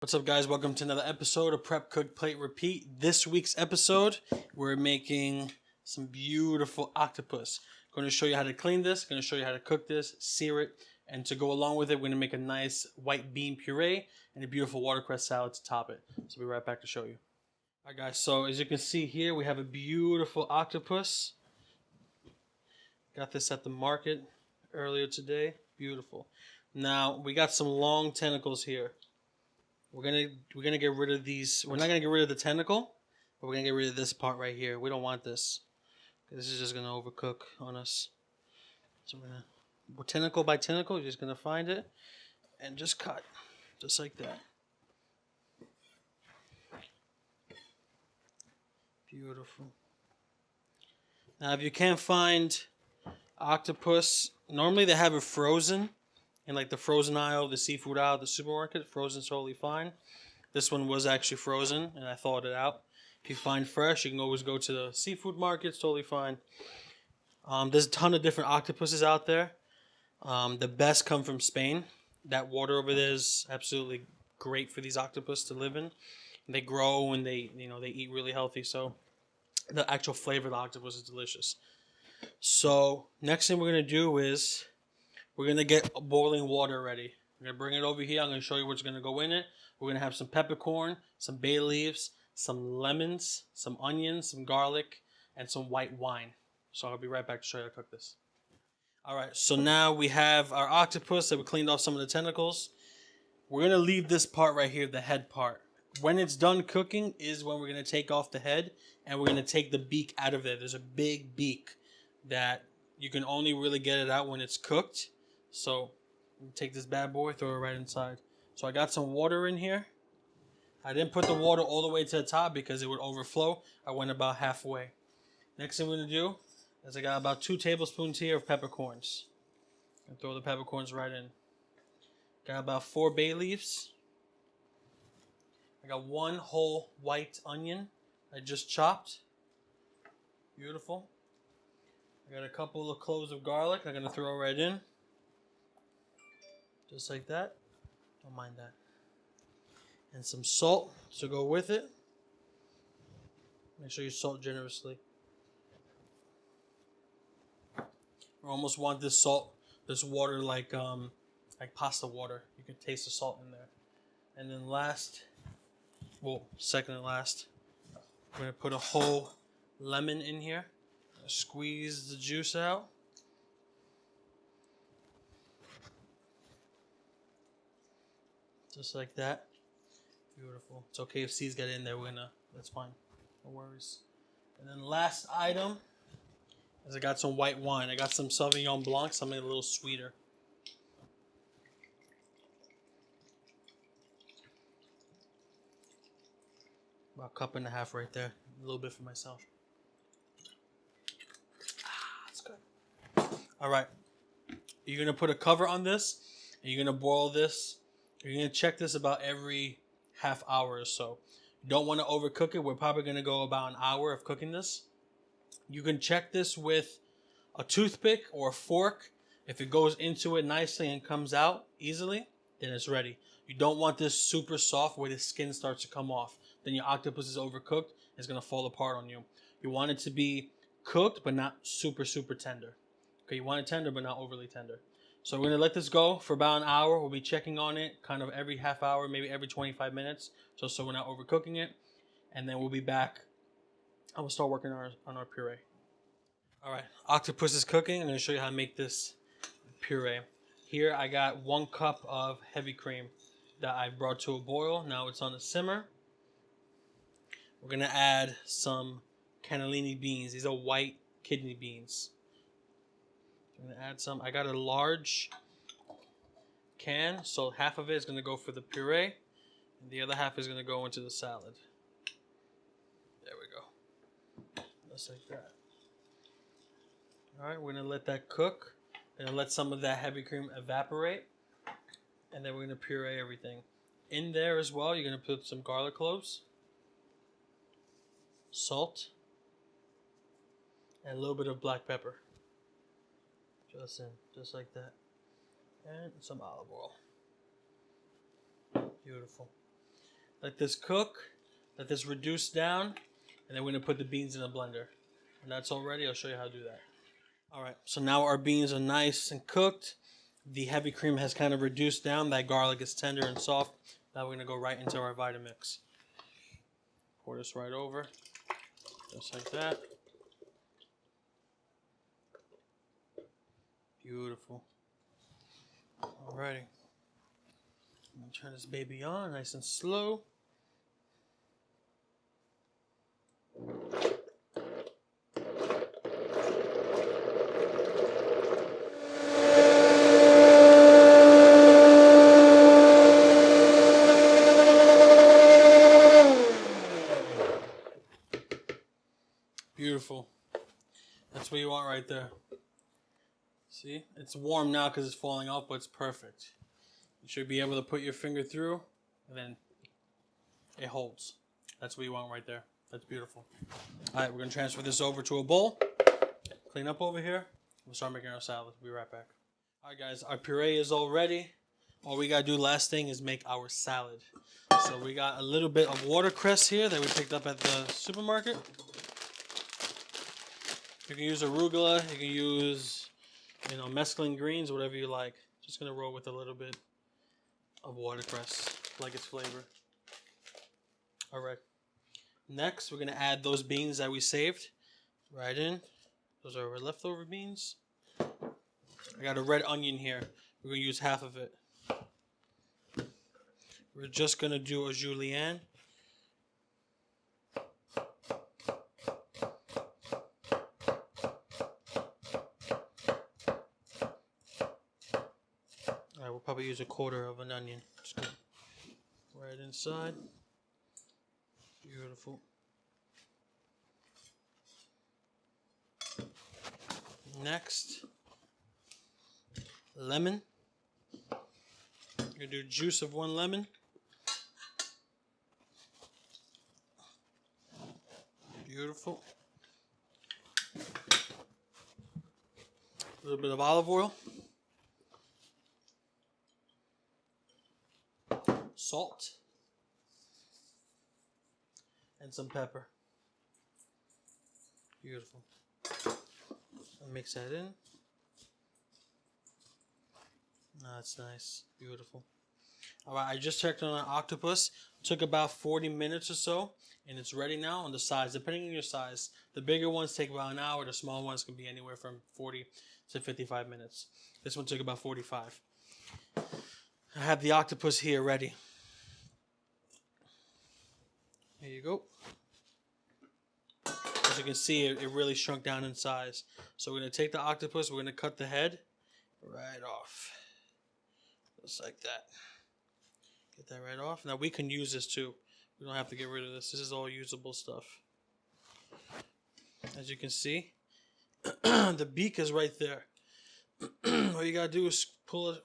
What's up, guys? Welcome to another episode of Prep, Cook, Plate, Repeat. This week's episode, we're making some beautiful octopus. Going to show you how to clean this, going to show you how to cook this, sear it, and to go along with it, we're going to make a nice white bean puree and a beautiful watercress salad to top it. So we'll be right back to show you. All right, guys, so as you can see here, we have a beautiful octopus. Got this at the market earlier today. Beautiful. Now, we got some long tentacles here. We're gonna get rid of these. We're not gonna get rid of the tentacle, but we're gonna get rid of this part right here. We don't want this. This is just gonna overcook on us. So we're gonna, tentacle by tentacle, you're just gonna find it and just cut, just like that. Beautiful. Now, if you can't find octopus, normally they have it frozen. In like the frozen aisle, the seafood aisle, the supermarket, frozen's totally fine. This one was actually frozen, and I thawed it out. If you find fresh, you can always go to the seafood market. It's totally fine. There's a ton of different octopuses out there. The best come from Spain. That water over there is absolutely great for these octopus to live in. They grow and they eat really healthy. So the actual flavor of the octopus is delicious. So next thing we're gonna do is we're going to get boiling water ready. I'm going to bring it over here. I'm going to show you what's going to go in it. We're going to have some peppercorn, some bay leaves, some lemons, some onions, some garlic, and some white wine. So I'll be right back to show you how to cook this. All right, so now we have our octopus that we cleaned off some of the tentacles. We're going to leave this part right here, the head part. When it's done cooking is when we're going to take off the head and we're going to take the beak out of there. There's a big beak that you can only really get it out when it's cooked. So take this bad boy, throw it right inside. So I got some water in here. I didn't put the water all the way to the top because it would overflow. I went about halfway. Next thing we're going to do is I got about 2 tablespoons here of peppercorns. And throw the peppercorns right in. Got about 4 bay leaves. I got 1 whole white onion I just chopped. Beautiful. I got a couple of cloves of garlic I'm going to throw right in. Just like that. Don't mind that. And some salt to go with it. Make sure you salt generously. We almost want this salt, this water like pasta water. You can taste the salt in there. And then second and last, we're going to put a whole lemon in here. Squeeze the juice out. Just like that. Beautiful. It's okay if C's get in there. That's fine. No worries. And then last item is I got some white wine. I got some Sauvignon Blanc, something a little sweeter. About 1.5 cups right there. A little bit for myself. That's good. All right. You're going to put a cover on this, and you're going to boil this. You're going to check this about every half hour or so. You don't want to overcook it. We're probably going to go about an hour of cooking this. You can check this with a toothpick or a fork. If it goes into it nicely and comes out easily, then it's ready. You don't want this super soft where the skin starts to come off. Then your octopus is overcooked. It's going to fall apart on you. You want it to be cooked but not super, super tender. Okay, you want it tender but not overly tender. So we're going to let this go for about an hour. We'll be checking on it kind of every half hour, maybe every 25 minutes, so we're not overcooking it. And then we'll be back and we'll start working on our puree. All right, octopus is cooking. I'm going to show you how to make this puree. Here I got 1 cup of heavy cream that I brought to a boil. Now it's on a simmer. We're going to add some cannellini beans. These are white kidney beans. I'm going to add some. I got a large can, so half of it is going to go for the puree, and the other half is going to go into the salad. There we go. Just like that. All right, we're going to let that cook, and let some of that heavy cream evaporate, and then we're going to puree everything. In there as well, you're going to put some garlic cloves, salt, and a little bit of black pepper. Just like that. And some olive oil. Beautiful. let this cook, let this reduce down, and then we're gonna put the beans in a blender. And that's all ready. I'll show you how to do that. All right, so now our beans are nice and cooked. The heavy cream has kind of reduced down. That garlic is tender and soft. Now we're gonna go right into our Vitamix. Pour this right over, just like that. Beautiful. Alrighty. I'm gonna turn this baby on nice and slow. Beautiful. That's what you want right there. See? It's warm now because it's falling off, but it's perfect. You should be able to put your finger through, and then it holds. That's what you want right there. That's beautiful. All right, we're going to transfer this over to a bowl. Clean up over here. We'll start making our salad. We'll be right back. All right, guys, our puree is all ready. All we got to do last thing is make our salad. So we got a little bit of watercress here that we picked up at the supermarket. You can use arugula. You can use, mesclun greens, whatever you like. Just going to roll with a little bit of watercress, like its flavor. All right. Next, we're going to add those beans that we saved right in. Those are our leftover beans. I got a red onion here. We're going to use half of it. We're just going to do a julienne. Alright, we'll probably use a quarter of an onion. Just go right inside. Beautiful. Next, lemon. You're gonna do juice of 1 lemon. Beautiful. A little bit of olive oil. Salt. And some pepper. Beautiful. I'll mix that in. That's nice. Beautiful. Alright, I just checked on an octopus. It took about 40 minutes or so. And it's ready now on the size, depending on your size. The bigger ones take about an hour. The small ones can be anywhere from 40 to 55 minutes. This one took about 45. I have the octopus here ready. There you go. As you can see, it really shrunk down in size. So we're going to take the octopus, we're going to cut the head right off. Just like that. Get that right off. Now we can use this too. We don't have to get rid of this. This is all usable stuff. As you can see, the beak is right there. All you got to do is pull it,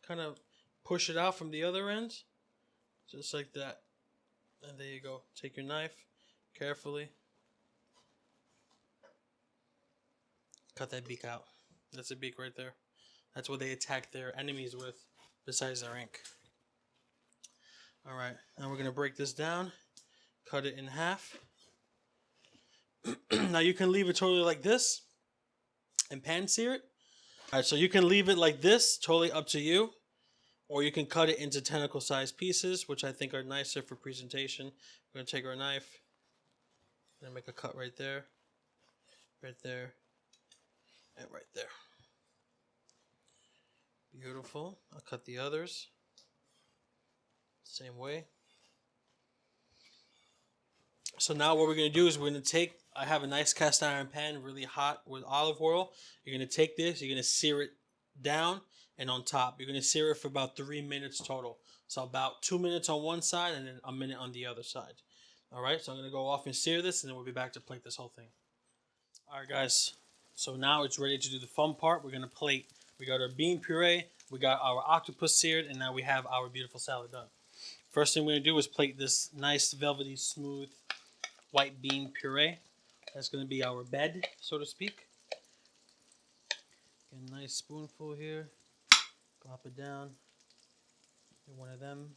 kind of push it out from the other end. Just like that. And there you go. Take your knife carefully. Cut that beak out. That's a beak right there. That's what they attack their enemies with, besides their ink. Alright, now we're going to break this down. Cut it in half. Now you can leave it totally like this and pan sear it. Alright, so you can leave it like this, totally up to you. Or you can cut it into tentacle sized pieces, which I think are nicer for presentation. We're going to take our knife and make a cut right there, and right there. Beautiful. I'll cut the others. Same way. So now what we're going to do is we're going to take, I have a nice cast iron pan, really hot with olive oil. You're going to take this, you're going to sear it down and on top. You're going to sear it for about 3 minutes total. So about 2 minutes on one side and then a minute on the other side. Alright, so I'm going to go off and sear this and then we'll be back to plate this whole thing. Alright guys, so now it's ready to do the fun part. We're going to plate. We got our bean puree, we got our octopus seared, and now we have our beautiful salad done. First thing we're going to do is plate this nice velvety smooth white bean puree. That's going to be our bed, so to speak. Get a nice spoonful here. Plop it down. Get one of them.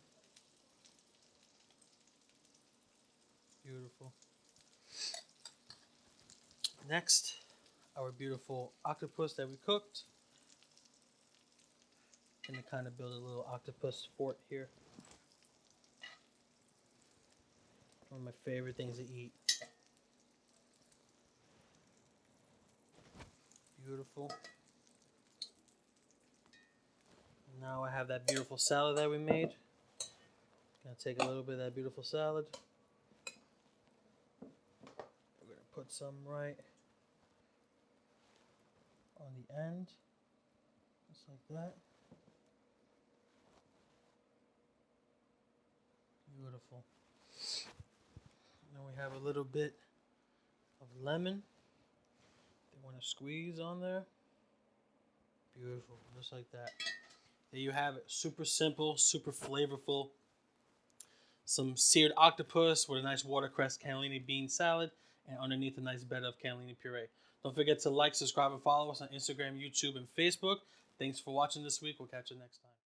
Beautiful. Next, our beautiful octopus that we cooked. Gonna kind of build a little octopus fort here. One of my favorite things to eat. Beautiful. Now I have that beautiful salad that we made. Gonna take a little bit of that beautiful salad. We're gonna put some right on the end, just like that. Beautiful. Now we have a little bit of lemon. They want to squeeze on there. Beautiful, just like that. There you have it. Super simple, super flavorful. Some seared octopus with a nice watercress cannellini bean salad, and underneath a nice bed of cannellini puree. Don't forget to like, subscribe, and follow us on Instagram, YouTube, and Facebook. Thanks for watching this week. We'll catch you next time.